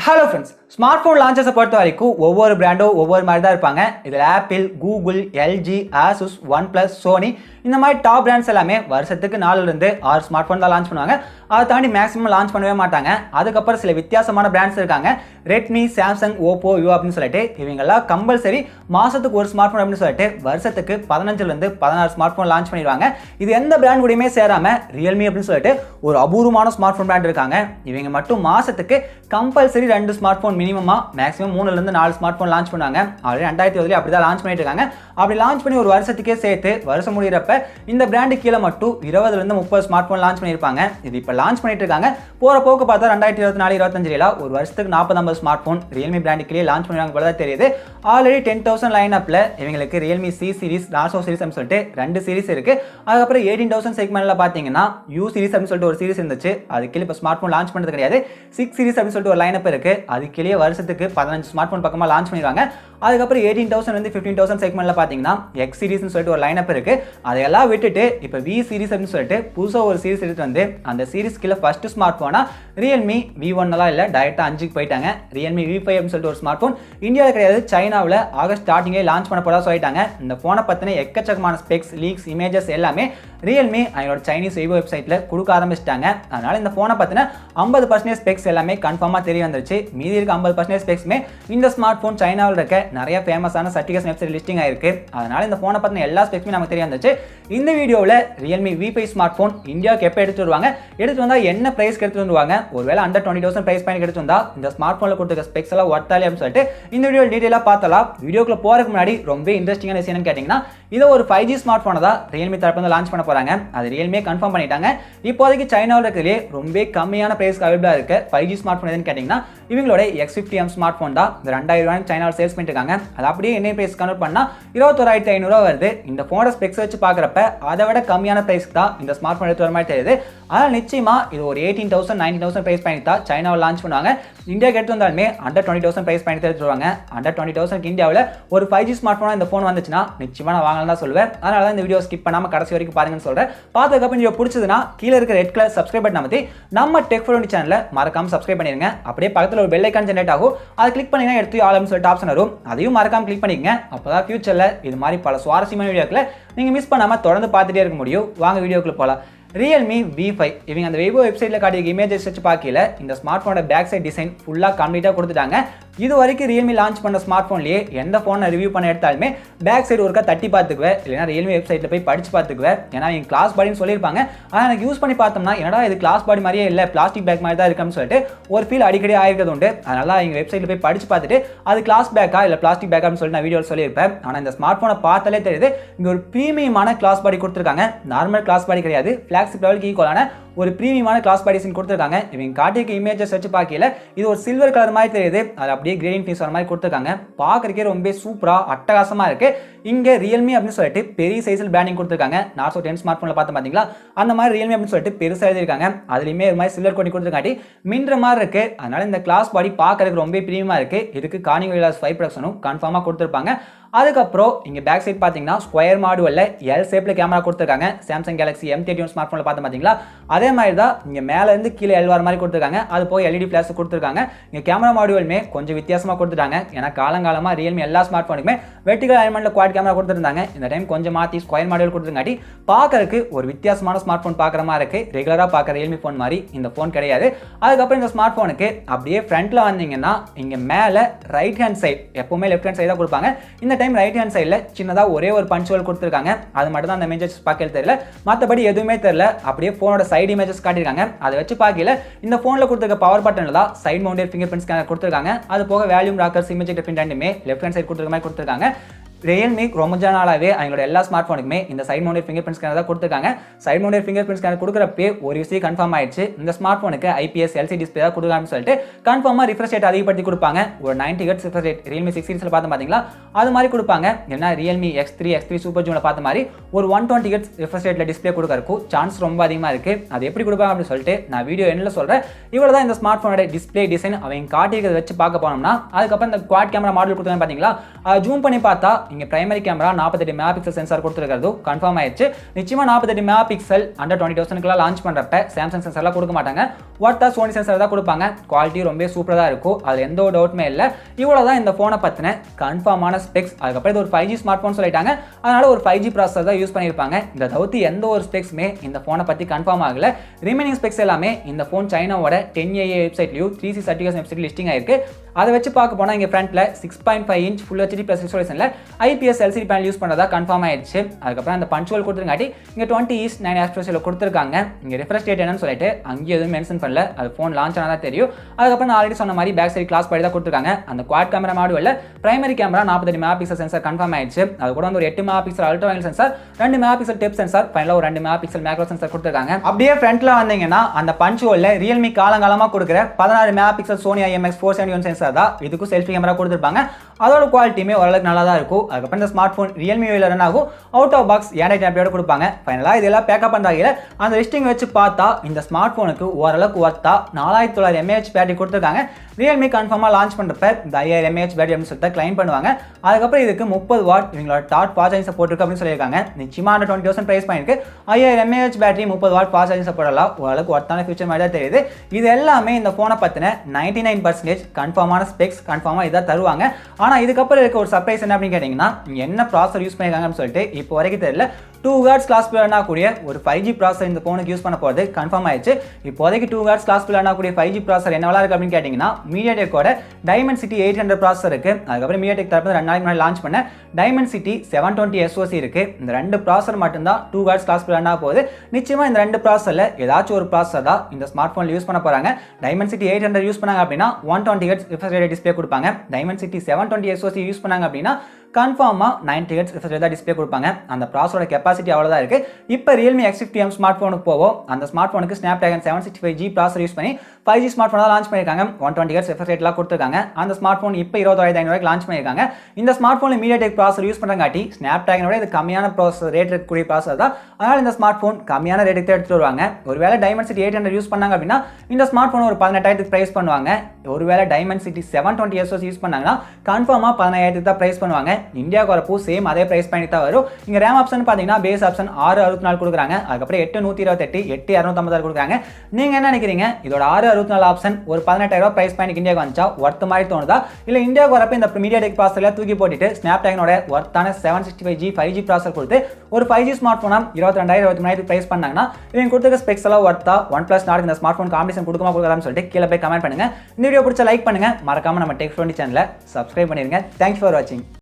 Hello friends, smartphone launches பொறுத்த வரைக்கும் ஒவ்வொரு பிராண்டும் ஒவ்வொரு மாதிரி தான் இருப்பாங்க. இதில் Apple, Google, LG, Asus, OnePlus, Sony இந்த மாதிரி டாப் பிராண்ட்ஸ் எல்லாமே வருஷத்துக்கு 4லிருந்து 6 ஸ்மார்ட் ஃபோன் தான் லான்ச் பண்ணுவாங்க. அதை தாண்டி மேக்ஸிமம் லான்ச் பண்ணவே மாட்டாங்க. அதுக்கப்புறம் சில வித்தியாசமான பிராண்ட்ஸ் இருக்காங்க. ரெட்மி, சாம்சங், ஓப்போ, விவோ அப்படின்னு சொல்லிட்டு இவங்கெல்லாம் கம்பல்சரி மாசத்துக்கு ஒரு ஸ்மார்ட் ஃபோன் அப்படின்னு சொல்லிட்டு வருஷத்துக்கு 15லிருந்து 16 ஸ்மார்ட் ஃபோன் லான்ச் பண்ணிடுவாங்க. இது எந்த பிராண்ட் கூடயுமே சேராம ரியல்மி அப்படின்னு சொல்லிட்டு ஒரு அபூர்வமான ஸ்மார்ட் ஃபோன் பிராண்ட் இருக்காங்க. இவங்க மட்டும் மாசத்துக்கு கம்பல்சரி 2 ஸ்மார்ட் ஃபோன் மினிமமா மேக்ஸிமம் 3லிருந்து 4 ஸ்மார்ட் ஃபோன் லான்ச் பண்ணுவாங்க. ஆல்ரெடி 2020 அப்படி தான் லான்ச் பண்ணிட்டு இருக்காங்க. அப்படி லான்ச் பண்ணி ஒரு வருஷத்துக்கே சேர்த்து வருஷம் முடிகிறப்ப இந்த பிராண்டு கீழே மட்டும் 20லிருந்து 30 ஸ்மார்ட் ஃபோன் லான்ச் பண்ணியிருப்பாங்க. இது இப்போ லான்ச் பண்ணிட்டு இருக்காங்க. போற போக்கு பார்த்தா 2024-25 ஒரு வருஷத்துக்கு 40-50 ஸ்மார்ட் ஃபோன் ரியல்மி பிராண்டு கீழே லான்ச் பண்ணுவாங்க போல தான் தெரியுது. ஆல்ரெடி 10,000 லைன் அப்ல இவங்களுக்கு Realme C series, Narzo series அப்படின்னு சொல்லிட்டு 2 சீரிஸ் இருக்கு. அதுக்கப்புறம் 18,000 செக்மெண்ட்ல பாத்தீங்கன்னா யூ சீரிஸ் அப்படின்னு சொல்லிட்டு ஒரு சீரிஸ் இருந்துச்சு. அது கீழே இப்போ ஸ்மார்ட் ஃபோன் லான்ச் பண்ணது கிடையாது. 6 சீரிஸ் அப்படின்னு சொல்லிட்டு ஒரு லைன் அப் இருக்கு. அது கீழே வருஷத்துக்கு 15 ஸ்மார்ட் ஃபோன் பக்கமா லான்ச் பண்ணிடுவாங்க. அதுக்கப்புறம் 18,000 15,000 செக்மெண்ட்ல பாத்தீங்கன்னா எக்ஸ் சீரிஸ்னு சொல்லிட்டு ஒரு லைன் அப் இருக்கு. அதையெல்லாம் விட்டுட்டு இப்போ வி சீரிஸ் அப்படின்னு சொல்லிட்டு புதுசா ஒரு சீரிஸ் எடுத்து வந்து அந்த சீரிஸ் கீழே ஃபர்ஸ்ட் ஸ்மார்ட் போனா ரியல்மி V1 எல்லாம் இல்ல, டைரக்டா 5க்கு போயிட்டாங்க. ரியல்மி V5 அப்படின்னு சொல்லிட்டு ஒரு ஸ்மார்ட் போன் இந்தியாவில் கிடையாது, சைனாவில் ஆகஸ்ட் ஸ்டார்டிங்கே லான்ச் பண்ண போறதா சொல்லிட்டாங்க. இந்த போனை பத்தின எக்கச்சக்கமான ஸ்பெக்ஸ், லீக்ஸ், இமேஜஸ் எல்லாமே ரியல்மி அவங்களோட சைனீஸ் வெபோ வெப்சைட்ல கொடுக்க ஆரம்பிச்சிட்டாங்க. அதனால இந்த போனை பத்தின 50% ஸ்பெக்ஸ் எல்லாமே கன்ஃபார்மா தெரிய வந்துருச்சு. மீதி இருக்க 50% ஸ்பெக்ஸ்மே இந்த ஸ்மார்ட் போன் சைனாவில் இருக்க நிறைய ஃபேமஸான சர்டிஃபிகேஷன் வெப்சைட் லிஸ்டிங் ஆயிருக்கு. அதனால இந்த போனை பத்தின எல்லா ஸ்பெக்ஸுமே நமக்கு தெரிய வந்துச்சு. இந்த வீடியோவில் ரியல்மி V5 ஸ்மார்ட் போன் இந்தியாவுக்கு எப்போ எடுத்து வருவாங்க, எடுத்து வந்தா என்ன பிரைஸ்க்கு எடுத்து வந்துருவாங்க, ஒருவேளை அண்டர் 20,000 பிரைஸ் பாயிண்ட் எடுத்து வந்தா இந்த ஸ்மார்ட் போன்ல கொடுத்துருக்க ஸ்பெக்ஸ் எல்லாம் ஒர்த்தாலே அப்படின்னு சொல்லிட்டு இந்த வீடியோ டீடைலா பார்த்தலாம். வீடியோக்குள்ள போறதுக்கு முன்னாடி ரொம்ப இன்ட்ரெஸ்டிங்கான விஷயம் என்னன்னு கேட்டீங்கன்னா, இது ஒரு 5G ஸ்மார்ட் போனை தான் ரியல்மி தரப்பு வந்து லான்ச் பண்ண போறாங்க. அது ரியல்மியே கன்ஃபார்ம் பண்ணிட்டாங்க. இப்போதைக்கு சைனாவில் இருக்கிறதுலே ரொம்ப கம்மியான பிரைஸ்க்கு அவைலபிளா இருக்கு 5G ஸ்மார்ட் போன் எதுன்னு கேட்டீங்கன்னா, இவங்களோட X50M ஸ்மார்ட் போன் தான். இந்த 2,000 ரூபாய் சைனாவில் சேல்ஸ் பண்ணிட்டு இருக்காங்க. அது அப்படியே என்ன பிரைஸ் கன்வெர்ட் பண்ணா 21,500 வருது. இந்த போனோட ஸ்பெக்ஸ் வச்சு பாக்குறப்ப அதை விட கம்மியான பிரைஸ்க்கு தான் இந்த ஸ்மார்ட் போன் எடுத்து வர மாதிரி தெரியுது. ஆனால் நிச்சயமா இது ஒரு 18,000 19,000 பிரைஸ் பாயிண்ட் தான் சைனாவில் லான்ச் பண்ணுவாங்க. இந்தியாவுக்கு எடுத்து வந்தாலுமே அண்டர் 20,000 பிரைஸ் பாயிண்ட் எடுத்து வருவாங்க. அண்டர் 20,000 இந்தியாவில் ஒரு 5G ஸ்மார்ட் போனா இந்த போன் வந்துச்சுன்னா நிச்சயமா நான் வாங்கலாம் தான் சொல்லுவேன். அதனால தான் இந்த வீடியோ ஸ்கிப் பண்ணாம கடைசி வரைக்கும் பாருங்கன்னு சொல்றேன். பார்த்ததுக்கப்புறம் வீடியோ பிடிச்சதுன்னா கீழே இருக்க ரெட் கலர் சப்ஸ்கிரைப் பட்டன் அமைத்தி நம்ம டெக் ஃபோன் சேனலை மறக்காம சப்ஸ்கிரைப் பண்ணிருங்க. அப்படியே பக்கத்தில் ஒரு பெல் ஐக்கான் ஜெனரேட் ஆகும். அதை கிளிக் பண்ணீங்கன்னா எடுத்து ஆல்னு சொல்லிட்டு ஆப்ஷன் வரும். அதையும் மறக்காம கிளிக் பண்ணிக்கங்க. அப்பதான் ஃபியூச்சர்ல இது மாதிரி பல சுவாரஸ்யமான வீடியோக்களை நீங்க மிஸ் பண்ணாம தொடர்ந்து பார்த்துட்டே இருக்க முடியும். வாங்க வீடியோக்குள்ள போலாம். Realme V5 இவங்க அந்த வெபோ வெப்சைட்ல காட்டிய இமேஜஸ் வச்சு பார்க்கல இந்த ஸ்மார்ட் போனோட பேக் சைட் டிசைன் ஃபுல்லா கம்ப்ளீட்டா கொடுத்துட்டாங்க. இது வரைக்கும் Realme லான்ச் பண்ண ஸ்மார்ட் போன்லயே எந்த போனை ரிவ்யூ பண்ண எடுத்தாலுமே பேக் சைடு ஒருக்கா தட்டி பார்த்துக்குவேன், இல்லைனா Realme வெப்சைட்ல போய் படிச்சு பார்த்துக்குவேன். ஏன்னா இவங்க கிளாஸ் பாடின்னு சொல்லியிருப்பாங்க. ஆனால் எனக்கு யூஸ் பண்ணி பார்த்தோம்னா என்னடா இது கிளாஸ் பாடி மாதிரியே இல்லை, பிளாஸ்டிக் பேக் மாதிரி தான் இருக்குன்னு சொல்லிட்டு ஒரு ஃபீல் அடிக்கடி ஆயிருக்கிறது உண்டு. அதனால எங்க வெப்சைட்ல போய் படிச்சு பார்த்துட்டு அது கிளாஸ் பேக்கா இல்லை பிளாஸ்டிக் பேக்கான்னு சொல்லிட்டு நான் வீடியோவில் சொல்லியிருப்பேன். ஆனால் இந்த ஸ்மார்ட் போனை பார்த்தாலே தெரியுது இங்க ஒரு பிரீமியமான கிளாஸ் பாடி கொடுத்துருக்காங்க. நார்மல் கிளாஸ் பாடி கிடையாது, ஃபிளாக்ஷிப் லெவலுக்கு ஈக்குவலான ஒரு பிரீமியமான கிளாஸ் பாடிஸ் கொடுத்துருக்காங்க. இவங்க காட்டிய இமேஜஸ் வச்சு பார்க்கல இது ஒரு சில்வர் கலர் மாதிரி தெரியுது. அது அப்படியே கிரேடிங் ஃபினிஷ் வர மாதிரி கொடுத்துருக்காங்க. பார்க்கறதுக்கே ரொம்ப சூப்பரா அட்டகாசமா இருக்கு. இங்க ரியல்மி அப்படின்னு சொல்லிட்டு பெரிய சைஸில் பிராண்டிங் கொடுத்துருக்காங்க. நார்சோ 10 ஸ்மார்ட் போன்ல பார்த்து பாத்தீங்களா, அந்த மாதிரி ரியல்மி அப்படின்னு சொல்லிட்டு பெருசா எழுதிருக்காங்க. அதுலயுமே ஒரு மாதிரி சில்வர் கோட்டிங் கொடுத்துருக்காட்டி மின்ற மாதிரி இருக்கு. அதனால இந்த கிளாஸ் பாடி பார்க்கறதுக்கு ரொம்ப பிரீமியமா இருக்கு. இதுக்கு கார்னிங் கிளாஸ் 5 ப்ரொடக்ஷனும் கன்ஃபார்மா கொடுத்துருப்பாங்க. அதுக்கப்புறம் இங்க பேக் சைட் பாத்தீங்கன்னா ஸ்கொயர் மாடுவல்ல எல் ஷேப்ல கேமரா கொடுத்துருக்காங்க. சாம்சங் கேலக்ஸி M31 ஸ்மார்ட் போன்ல பார்த்து பாத்தீங்களா, அதே மாதிரி தான் இங்க மேல இருந்து கீழே எல் வர மாதிரி கொடுத்துருக்காங்க. அது போய் LED ஃபிளாஷ் கொடுத்துருக்காங்க. இங்க கேமரா மாடுவலுமே கொஞ்சம் வித்தியாசமா கொடுத்துட்டாங்க. ஏன்னா காலங்காலமா ரியல்மி எல்லா ஸ்மார்ட் போனுக்குமே வெர்டிகல் அலைன்மெண்ட்ல குவாட் கேமரா கொடுத்துருந்தாங்க. இந்த டைம் கொஞ்சம் மாத்தி ஸ்கொயர் மாடுவல் கொடுத்துருக்காட்டி பார்க்கறதுக்கு ஒரு வித்தியாசமான ஸ்மார்ட் போன் பார்க்குற மாதிரி இருக்கு. ரெகுலரா பார்க்குற ரியல்மி போன் மாதிரி இந்த போன் கிடையாது. அதுக்கப்புறம் இந்த ஸ்மார்ட் போனுக்கு அப்படியே ஃப்ரண்ட்ல வந்தீங்கன்னா இங்க மேல ரைட் ஹேண்ட் சைடு, எப்பவுமே லெஃப்ட் ஹேண்ட் சைடு தான் கொடுப்பாங்க. இந்த டைம் ரைட் ஹேண்ட் சைடுல சின்னதா ஒரே ஒரு பஞ்ச் ஹோல் கொடுத்துருக்காங்க. அது மட்டும் தான் அந்த இமேஜஸ் பார்க்கல தெரியல, மற்றபடி எதுவுமே தெரியல. அப்படியே போனோட சைடு இமேஜஸ் காட்டியிருக்காங்க. அதை வச்சு பார்க்கல இந்த போன்ல கொடுத்துருக்க பவர் பட்டன்ல தான் side mounted finger print scanner கொடுத்துருக்காங்க. அது போக வேல்யூம் ராக்கர்ஸ், இமேஜ் டிஃபரெண்ட் ரெண்டுமே லெஃப்ட் ஹேண்ட் சைடு கொடுத்துருக்க மாதிரி கொடுத்துருக்காங்க. ரியல்மி ரொம்ப நாளாவே அவங்களோட எல்லா ஸ்மார்ட் போனுக்குமே இந்த side mounted finger print scanner தான் கொடுத்துருக்காங்க. Side mounted finger print scanner கொடுக்குறப்பே ஒரு விஷயம் கன்ஃபார்ம் ஆயிடுச்சு, இந்த ஸ்மார்ட் போனுக்கு IPS LCD டிஸ்பிளே தான் கொடுக்கலாம்னு சொல்லிட்டு கன்ஃபார்மா ரிஃப்ரெஷ் ரேட் அதிகப்படுத்தி கொடுப்பாங்க. ஒரு 90 Hz ரிஃப்ரெஷ் ரேட் Realme 6 சீரிஸ்ல பார்த்து பாத்தீங்களா, அது மாதிரி கொடுப்பாங்க. ஏன்னா Realme X3 சூப்பர் ஜூம்ல பார்த்த மாதிரி ஒரு 120 Hz ரிஃப்ரெஷ் ரேட்ல டிஸ்பிளே கொடுக்கறதுக்கு சான்ஸ் ரொம்ப அதிகமா இருக்கு. அது எப்படி கொடுப்பாங்க அப்படின்னு சொல்லிட்டு நான் வீடியோ எண்ணில் சொல்றேன். இவ்வளவுதான் இந்த ஸ்மார்ட் போனோட டிஸ்பிளே டிசைன். அவங்க காட்டியிருக்கிறத வச்சு பார்க்க போனோம்னா அதுக்கப்புறம் இந்த குவாட் கேமரா மாடல் கொடுத்தாங்க பாத்தீங்களா, ஜூம் பண்ணி பார்த்தா இங்க primary camera 48 mega pixel sensor கொடுத்துருக்கிறது கன்ஃபார்ம் ஆயிடுச்சு. நிச்சயமா 48 மெகா பிக்சல் அண்டர் 20,000 லான்ச் பண்றப்ப சாம்சங் சென்சார்லாம் கொடுக்க மாட்டாங்க. ஒர்த்தா சோனி சென்சார் தான் கொடுப்பாங்க. குவாலிட்டி ரொம்ப சூப்பரா தான் இருக்கும். அது எந்த ஒரு டவுட்மே இல்ல. இவ்வளவுதான் இந்த போனை பத்தின கன்ஃபார்மான ஸ்பெக்ஸ். அதுக்கப்புறம் இது ஒரு 5G ஸ்மார்ட் போன் சொல்லிட்டாங்க. அதனால ஒரு 5G ப்ராசஸர் தான் யூஸ் பண்ணிருப்பாங்க. இந்த தவிர்த்து எந்த ஒரு ஸ்பெக்ஸ்மே இந்த போனை பத்தி கன்ஃபார்ம் ஆகல. ரிமைனிங் ஸ்பெக்ஸ் எல்லாமே இந்த போன் சைனாவோட 10AA வெப்சைட்லயும் 3C certification website listing ஆயிருக்கு. அதை வச்சு பார்க்க போனா இங்க ஃப்ரண்ட்ல 6.5 இன்ச் ஃபுல் HD பிளஸ் ரெசல்யூஷன்ல IPS LCD பேனல் யூஸ் பண்ணதா கன்ஃபார்ம் ஆயிடுச்சு. அதுக்கப்புறம் அந்த பஞ்சுவல் கொடுத்துருக்காட்டி இங்க 20:9 aspect ratio கொடுத்துருக்காங்க. இங்க refresh rate என்னன்னு சொல்லிட்டு அங்கே எதுவும் மென்ஷன் பண்ணல. அது போன் லான்ச் ஆனதா தெரியும். அதுக்கப்புறம் நான் ஆல்ரெடி சொன்ன மாதிரி பேக் சைடு கிளாஸ் படி தான் கொடுத்துருக்காங்க. அந்த குவாட் கேமரா மாடுவல்ல primary camera 48 mega pixel sensor confirm ஆயிடுச்சு. அது கூட வந்து ஒரு 8 mega pixel ultra wide sensor, 2 mega pixel depth sensor, ஃபைனலா ஒரு 2 மெகா பிக்சல் மேக்ரோ சென்சார் கொடுத்துருக்காங்க. அப்படியே ஃப்ரண்ட்ல வந்தீங்கன்னா அந்த பஞ்சுவல்ல Realme காலங்காலமா கொடுக்குற 16 mega pixel Sony IMX471 sensor தான். இதுக்கு செல்ஃபி கேமரா கொடுத்துருப்பாங்க. அதோட குவாலிட்டியுமே ஓரளவுக்கு நல்லா தான் இருக்கும். அதுக்கப்புறம் இந்த smart phone Realme V run ஆகும். அவுட் ஆஃப் பாக்ஸ் Android ஆப்போட கொடுப்பாங்க. ஃபைனலா இதெல்லாம் பேக்கப் பண்றாங்க. அந்த லிஸ்டிங் வச்சு பார்த்தா இந்த ஸ்மார்ட் போனுக்கு ஓரளவுக்கு ஒர்த்தா 4900 mAh பேட்டரி கொடுத்துருக்காங்க. Realme கன்ஃபார்மா லான்ச் பண்றப்ப இந்த 5000 mAh பேட்டரி அப்படின்னு சொல்லிட்டு கிளைம் பண்ணுவாங்க. அதுக்கப்புறம் இதுக்கு 30 வாட் இவங்களோட டாட் ஃபாஸ்ட் சார்ஜிங் சப்போர்ட் இருக்கு அப்படின்னு சொல்லியிருக்காங்க. நிச்சயமா அந்த 20,000 பிரைஸ் பண்ணிருக்கு. 5000 mAh battery 30 watt fast charging support எல்லாம் ஓரளவுக்கு ஒர்த்தான ஃபியூச்சர் மாதிரி தான் தெரியுது. இது எல்லாமே இந்த போனை பத்தின 99% கன்ஃபார்மான ஸ்பெக்ஸ் கன்ஃபார்மா இதை தருவாங்க. ஆனா இதுக்கப்புறம் இருக்க ஒரு சர்ப்ரைஸ் என்ன அப்படின்னு கேட்டீங்கன்னா என்ன ப்ராசஸர் யூஸ் பண்ணிருக்காங்கன்னு சொல்லிட்டு இப்போ வரைக்கும் தெரியல. 2 GHz கிளாஸ் பிளானா கூடிய ஒரு 5G ப்ராசஸர் இந்த போனுக்கு யூஸ் பண்ண போறது கன்ஃபார்ம் ஆயிடுச்சு. இப்போதைக்கு 2 GHz கிளாஸ் பிளானா கூடிய 5G ப்ராசஸர் என்னவா இருக்கு அப்படின்னு கேட்டீங்கன்னா MediaTek Dimensity 800 ப்ராசஸர் இருக்கு. அதுக்கப்புறம் MediaTek தரப்புல 2 நாளைக்கு முன்னாடி லான்ச் பண்ண Deminsity 720 SoC இருக்கு. இந்த ரெண்டு ப்ராசஸர் மட்டும் தான் 2 GHz கிளாஸ் பிளானா போகுது. நிச்சயமா இந்த ரெண்டு ப்ராசஸர்ல ஏதாச்சும் ஒரு ப்ராசஸர் தான் இந்த ஸ்மார்ட் போன்ல யூஸ் பண்ண போறாங்க. Dimensity 800 யூஸ் பண்ணாங்க அப்படின்னா 120 Hz refresh rate டிஸ்ப்ளே கொடுப்பாங்க. Dimensity 720 SoC யூஸ் பண்ணாங்க அப்படின்னா கன்ஃபார்மா 90 Hz refresh rate டிஸ்ப்ளே கொடுப்பாங்க. அந்த ப்ராசஸரோட கெபாசிட்டி அவ்வளவுதான் இருக்கு. இப்போ Realme X50M ஸ்மார்ட் போனுக்கு போவோம். அந்த ஸ்மார்ட் போனுக்கு Snapdragon 765G ப்ராசஸர் யூஸ் பண்ணி 5G ஸ்மார்ட் போன் தான் லான்ச் பண்ணிருக்காங்க. 120 Hz refresh rate எல்லாம் கொடுத்திருக்காங்க. அந்த ஸ்மார்ட் போன் இப்போ 21500 லான்ச் பண்ணிருக்காங்க. இந்த ஸ்மார்ட் போன்ல MediaTek ப்ராசஸர் யூஸ் பண்றங்காட்டி Snapdragon விட இது கம்மியான ப்ராசஸர் ரேட் இருக்கக்கூடிய ப்ராசஸர் தான். அதனால இந்த ஸ்மார்ட் போன் கம்மியான ரேட்டுக்கு எடுத்துட்டு வருவாங்க. ஒருவேளை Dimensity 800 யூஸ் பண்ணாங்க அப்படின்னா இந்த ஸ்மார்ட் போன் ஒரு 18000 பிரைஸ் பண்ணுவாங்க. ஒருவேளை Dimensity 720 SoC யூஸ் பண்ணாங்கன்னா கன்ஃபார்மா 15000 தான் பிரைஸ் பண்ணுவாங்க. இந்தியாவுக்கு வரப்போ சேம் அதே பிரைஸ் பண்ணி தான் வரும். இங்க RAM ஆப்ஷன் பாத்தீங்கன்னா பேஸ் ஆப்ஷன் 664 கொடுக்குறாங்க. அதுக்கப்புறம் 8128 8256 கொடுக்குறாங்க. நீங்க என்ன நினைக்கிறீங்க? இதோட 664 ஆப்ஷன் ஒரு 18000 பிரைஸ் பண்ணி இந்தியாவுக்கு வந்துச்சா ஒர்த் மாதிரி தோணுதா? இல்ல இந்தியாவுக்கு வரப்போ இந்த MediaTek ப்ராசஸர்ல தூக்கி போட்டுட்டு Snapdragonோட ஒர்த்தான 765G 5G ப்ராசஸர் கொடுத்து ஒரு 5G ஸ்மார்ட் போனா 22000 23000 பிரைஸ் பண்ணாங்கன்னா இவங்க கொடுத்துருக்க ஸ்பெக்ஸ் எல்லாம் ஒர்த்தா OnePlus நாளைக்கு இந்த ஸ்மார்ட் போன் காம்படிஷன் கொடுக்குமா கொடுக்கலாம்னு சொல்லிட்டு கீழே போய் கமெண்ட் பண்ணுங்க. இந்த வீடியோ பிடிச்ச லைக் பண்ணுங்க. மறக்காம நம்ம Tech20 சேனலை சப்ஸ்கிரைப் பண்ணிருங்க. தேங்க்ஸ் ஃபார் வாட்சிங்.